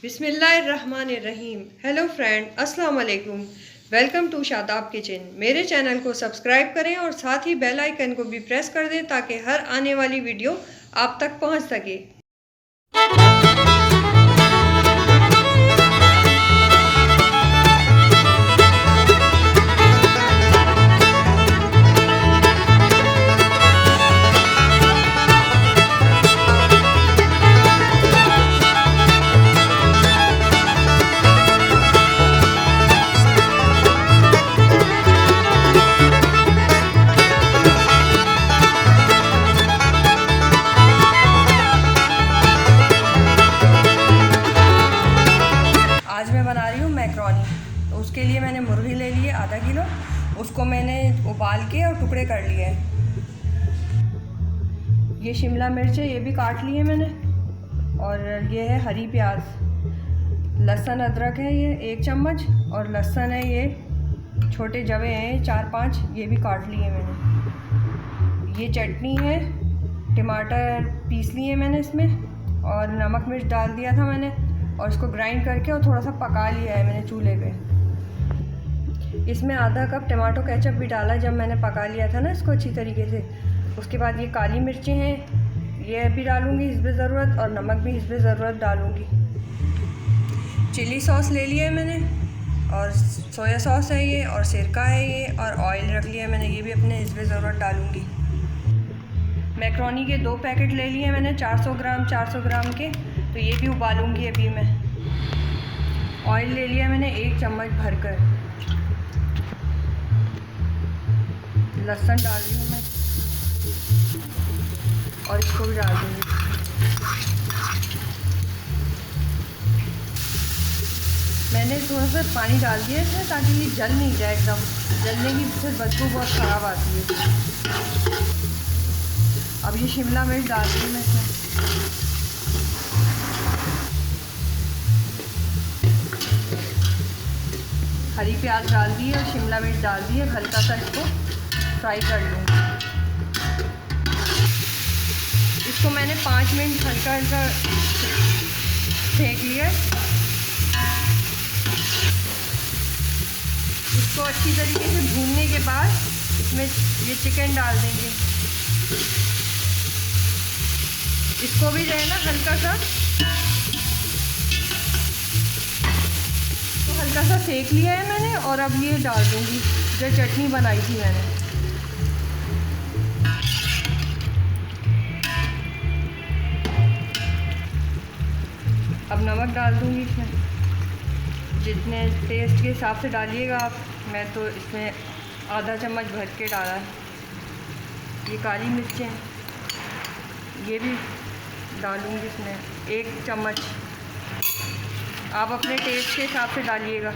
बिस्मिल्लाहिर्रहमानिर्रहीम। Hello friend, अस्सलाम वालेकुम। Welcome to Shadab kitchen. मेरे चैनल को सब्सक्राइब करें और साथ ही बेल आइकन को भी प्रेस कर दें ताकि हर आने वाली वीडियो आप तक पहुंच सके। आज मैं बना रही हूँ मैक्रोनी। तो उसके लिए मैंने मुर्गी ले ली है आधा किलो। उसको मैंने उबाल के और टुकड़े कर लिए हैं। ये शिमला मिर्च है, ये भी काट ली है मैंने। और ये है हरी प्याज। लहसुन अदरक है ये 1 चम्मच। और लहसुन है ये छोटे जवे हैं 4-5, ये भी काट लिए मैंने। ये चटनी है, टमाटर पीस लिए मैंने इसमें। और नमक मिर्च डाल दिया था मैंने और इसको ग्राइंड करके और थोड़ा सा पका लिया है मैंने चूल्हे पे। इसमें आधा कप टमाटो केचप भी डाला जब मैंने पका लिया था ना इसको अच्छी तरीके से। उसके बाद ये काली मिर्चें हैं, ये भी डालूँगी इस पर ज़रूरत, और नमक भी इस पर ज़रूरत डालूँगी। चिली सॉस ले लिया है मैंने, और सोया सॉस है ये, और सिरका है ये, और ऑयल रख लिया है मैंने, ये भी अपने इस पर ज़रूरत डालूँगी। मैक्रोनी के 2 पैकेट ले लिए मैंने 400 ग्राम के। तो ये भी उबालूंगी अभी मैं। ऑयल ले लिया मैंने 1 चम्मच भरकर। लहसुन डाल रही हूँ मैं और इसको भी डाल दूँगी। मैंने थोड़ा सा पानी डाल दिया इसमें ताकि ये जल नहीं जाए एकदम। जलने की फिर बदबू बहुत ख़राब आती है। अब ये शिमला मिर्च डाल दी मैं इसमें। हरी प्याज डाल दी है और शिमला मिर्च डाल दी है। हल्का सा इसको फ्राई कर लूँगी। इसको मैंने 5 मिनट हल्का हल्का सेक लिया। इसको अच्छी तरीके से भूनने के बाद इसमें ये चिकन डाल देंगे। इसको भी जो है ना हल्का सा सेक लिया है मैंने। और अब ये डाल दूँगी जो चटनी बनाई थी मैंने। अब नमक डाल दूँगी इसमें, जितने टेस्ट के हिसाब से डालिएगा आप। मैं तो इसमें आधा चम्मच भर के डाला है। ये काली मिर्चें ये भी डालूँगी इसमें 1 चम्मच। आप अपने टेस्ट के हिसाब से डालिएगा।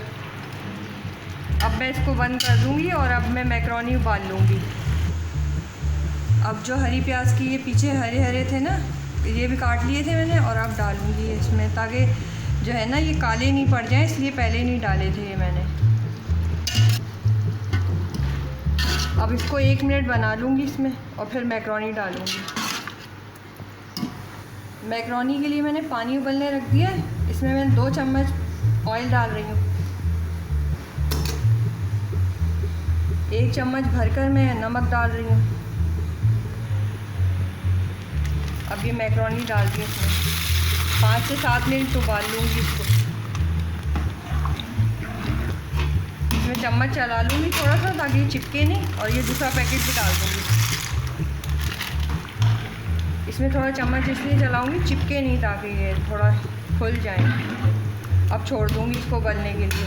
अब मैं इसको बंद कर दूँगी और अब मैं मैक्रोनी उबाल लूँगी। अब जो हरी प्याज की ये पीछे हरे हरे थे ना, ये भी काट लिए थे मैंने, और अब डालूँगी इसमें ताकि जो है ना ये काले नहीं पड़ जाएं, इसलिए पहले नहीं डाले थे ये मैंने। अब इसको 1 मिनट बना लूँगी इसमें और फिर मैक्रोनी डालूँगी। मैक्रोनी के लिए मैंने पानी उबलने रख दिया है। इसमें मैं 2 चम्मच ऑयल डाल रही हूँ। 1 चम्मच भरकर मैं नमक डाल रही हूँ। अब ये मैक्रोनी डाल दी इसमें। 5 से 7 मिनट उबाल लूँगी इसको। इसमें चम्मच चला लूँगी थोड़ा सा ताकि ये चिपके नहीं। और ये दूसरा पैकेट भी डाल दूँगी इसमें। थोड़ा चम्मच इसलिए चलाऊँगी चिपके नहीं, ताकि ये थोड़ा फुल जाए। अब छोड़ दूँगी इसको गलने के लिए।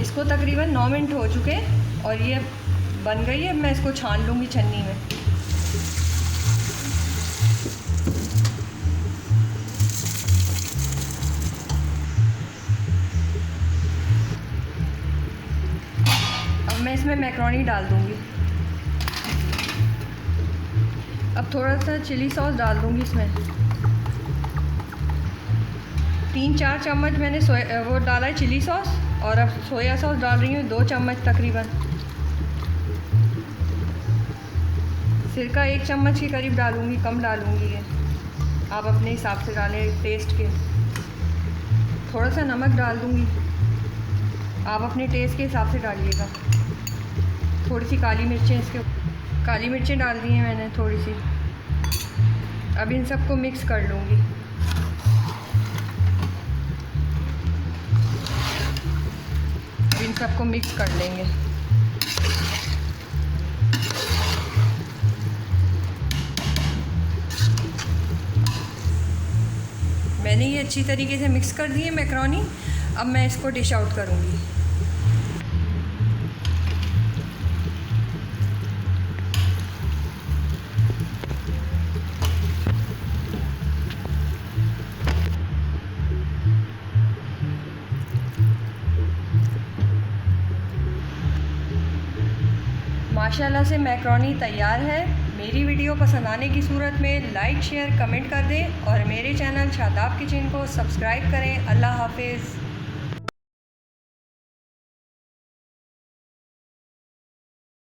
इसको तकरीबन 9 मिनट हो चुके और ये बन गई है। मैं इसको छान लूँगी छन्नी में। अब मैं इसमें मैक्रोनी डाल दूँगी। अब थोड़ा सा चिली सॉस डाल दूँगी इसमें। 3-4 चम्मच मैंने वो डाला है चिली सॉस। और अब सोया सॉस डाल रही हूँ 2 चम्मच तकरीबन। सिरका 1 चम्मच के करीब डालूँगी, कम डालूँगी ये। आप अपने हिसाब से डालें टेस्ट के। थोड़ा सा नमक डाल दूँगी, आप अपने टेस्ट के हिसाब से डालिएगा। थोड़ी सी काली मिर्चें काली मिर्चें डाल दी हैं मैंने थोड़ी सी। अब इन सबको मिक्स कर लूँगी। अब इन सबको मिक्स कर लेंगे। मैंने ये अच्छी तरीके से मिक्स कर दी है मैकरोनी। अब मैं इसको डिश आउट करूँगी। माशाल्लाह से मैकरोनी तैयार है। मेरी वीडियो पसंद आने की सूरत में लाइक शेयर कमेंट कर दें और मेरे चैनल शादाब किचन को सब्सक्राइब करें। अल्लाह हाफिज़।